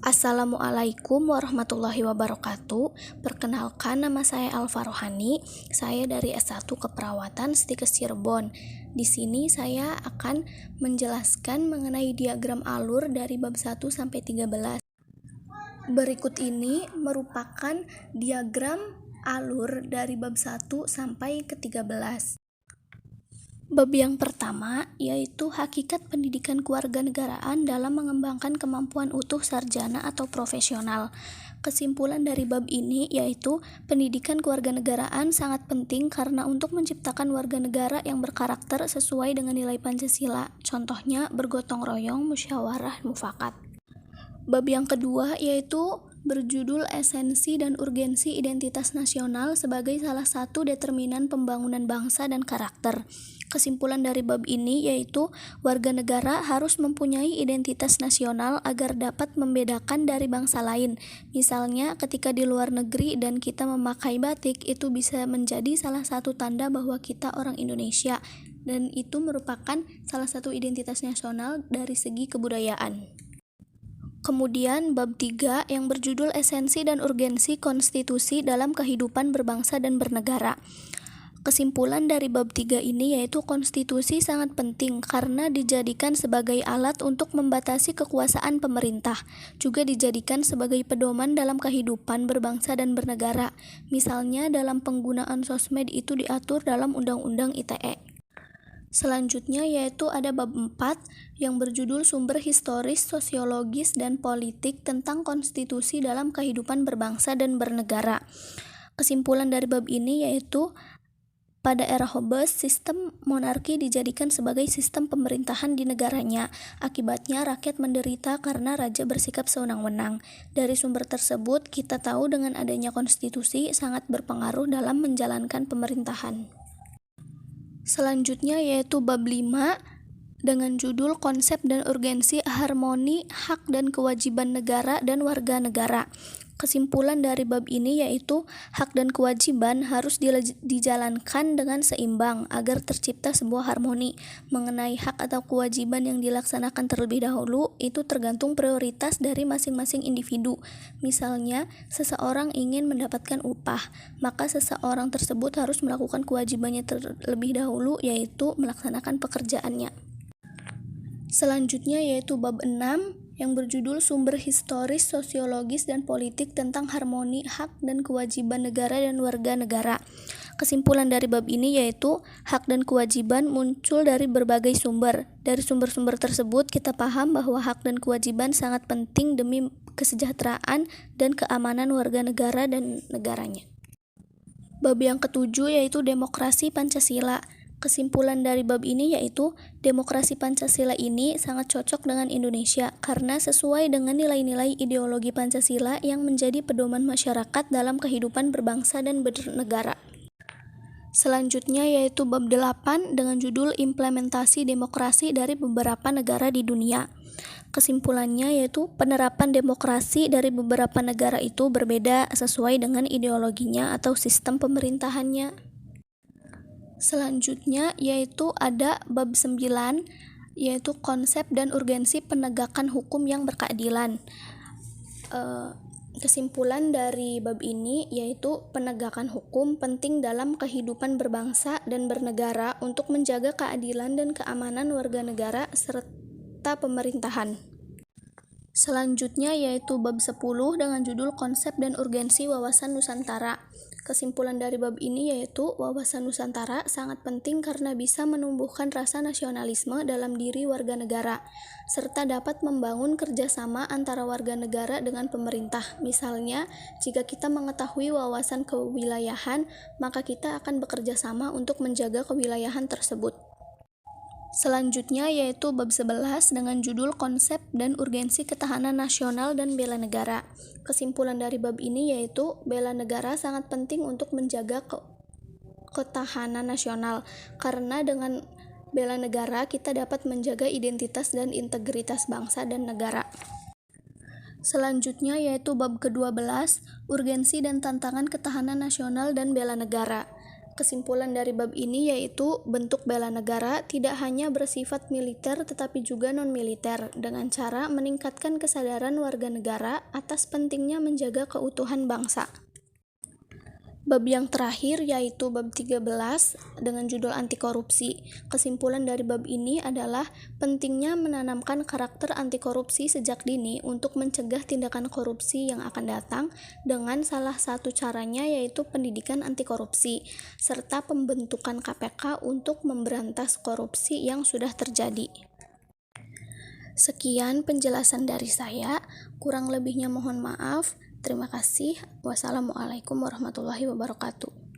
Assalamualaikum warahmatullahi wabarakatuh. Perkenalkan, nama saya Alfa Rohani. Saya dari S1 Keperawatan Stikes Cirebon. Di sini saya akan menjelaskan mengenai diagram alur dari bab 1 sampai 13. Berikut ini merupakan diagram alur dari bab 1 sampai ke 13. Bab yang pertama yaitu hakikat pendidikan kewarganegaraan dalam mengembangkan kemampuan utuh sarjana atau profesional. Kesimpulan dari bab ini yaitu pendidikan kewarganegaraan sangat penting karena untuk menciptakan warga negara yang berkarakter sesuai dengan nilai Pancasila. Contohnya bergotong royong, musyawarah, mufakat. Bab yang kedua yaitu berjudul Esensi dan Urgensi Identitas Nasional sebagai salah satu determinan pembangunan bangsa dan karakter. Kesimpulan dari bab ini yaitu warga negara harus mempunyai identitas nasional agar dapat membedakan dari bangsa lain. Misalnya ketika di luar negeri dan kita memakai batik, itu bisa menjadi salah satu tanda bahwa kita orang Indonesia, dan itu merupakan salah satu identitas nasional dari segi kebudayaan. Kemudian bab 3 yang berjudul Esensi dan Urgensi Konstitusi dalam Kehidupan Berbangsa dan Bernegara. Kesimpulan dari bab 3 ini yaitu konstitusi sangat penting karena dijadikan sebagai alat untuk membatasi kekuasaan pemerintah, juga dijadikan sebagai pedoman dalam kehidupan berbangsa dan bernegara. Misalnya dalam penggunaan sosmed itu diatur dalam Undang-Undang ITE. Selanjutnya yaitu ada bab 4 yang berjudul Sumber Historis, Sosiologis, dan Politik tentang Konstitusi dalam Kehidupan Berbangsa dan Bernegara. Kesimpulan dari bab ini yaitu pada era Hobbes, sistem monarki dijadikan sebagai sistem pemerintahan di negaranya. Akibatnya rakyat menderita karena raja bersikap sewenang-wenang. Dari sumber tersebut, kita tahu dengan adanya konstitusi sangat berpengaruh dalam menjalankan pemerintahan. Selanjutnya yaitu bab 5 dengan judul Konsep dan Urgensi Harmoni Hak dan Kewajiban Negara dan Warga Negara. Kesimpulan dari bab ini yaitu hak dan kewajiban harus dijalankan dengan seimbang agar tercipta sebuah harmoni. Mengenai hak atau kewajiban yang dilaksanakan terlebih dahulu itu tergantung prioritas dari masing-masing individu. Misalnya, seseorang ingin mendapatkan upah, maka seseorang tersebut harus melakukan kewajibannya terlebih dahulu, yaitu melaksanakan pekerjaannya. Selanjutnya yaitu bab 6 yang berjudul Sumber Historis, Sosiologis, dan Politik tentang Harmoni Hak dan Kewajiban Negara dan Warga Negara. Kesimpulan dari bab ini yaitu hak dan kewajiban muncul dari berbagai sumber. Dari sumber-sumber tersebut kita paham bahwa hak dan kewajiban sangat penting demi kesejahteraan dan keamanan warga negara dan negaranya. Bab yang ketujuh yaitu Demokrasi Pancasila. Kesimpulan dari bab ini yaitu demokrasi Pancasila ini sangat cocok dengan Indonesia karena sesuai dengan nilai-nilai ideologi Pancasila yang menjadi pedoman masyarakat dalam kehidupan berbangsa dan bernegara. Selanjutnya yaitu bab 8 dengan judul Implementasi Demokrasi dari beberapa negara di dunia. Kesimpulannya yaitu penerapan demokrasi dari beberapa negara itu berbeda sesuai dengan ideologinya atau sistem pemerintahannya. Selanjutnya yaitu ada bab 9 yaitu konsep dan urgensi penegakan hukum yang berkeadilan. Kesimpulan dari bab ini yaitu penegakan hukum penting dalam kehidupan berbangsa dan bernegara untuk menjaga keadilan dan keamanan warga negara serta pemerintahan. Selanjutnya yaitu bab 10 dengan judul Konsep dan Urgensi Wawasan Nusantara. Kesimpulan dari bab ini yaitu wawasan Nusantara sangat penting karena bisa menumbuhkan rasa nasionalisme dalam diri warga negara, serta dapat membangun kerjasama antara warga negara dengan pemerintah. Misalnya, jika kita mengetahui wawasan kewilayahan, maka kita akan bekerja sama untuk menjaga kewilayahan tersebut. Selanjutnya yaitu bab 11 dengan judul Konsep dan Urgensi Ketahanan Nasional dan Bela Negara. Kesimpulan dari bab ini yaitu bela negara sangat penting untuk menjaga ketahanan nasional karena dengan bela negara kita dapat menjaga identitas dan integritas bangsa dan negara. Selanjutnya yaitu bab ke-12 Urgensi dan Tantangan Ketahanan Nasional dan Bela Negara. Kesimpulan dari bab ini yaitu bentuk bela negara tidak hanya bersifat militer tetapi juga non-militer dengan cara meningkatkan kesadaran warga negara atas pentingnya menjaga keutuhan bangsa. Bab yang terakhir yaitu bab 13 dengan judul anti korupsi. Kesimpulan dari bab ini adalah pentingnya menanamkan karakter anti korupsi sejak dini untuk mencegah tindakan korupsi yang akan datang dengan salah satu caranya yaitu pendidikan anti korupsi serta pembentukan KPK untuk memberantas korupsi yang sudah terjadi. Sekian penjelasan dari saya, kurang lebihnya mohon maaf. Terima kasih. Wassalamualaikum warahmatullahi wabarakatuh.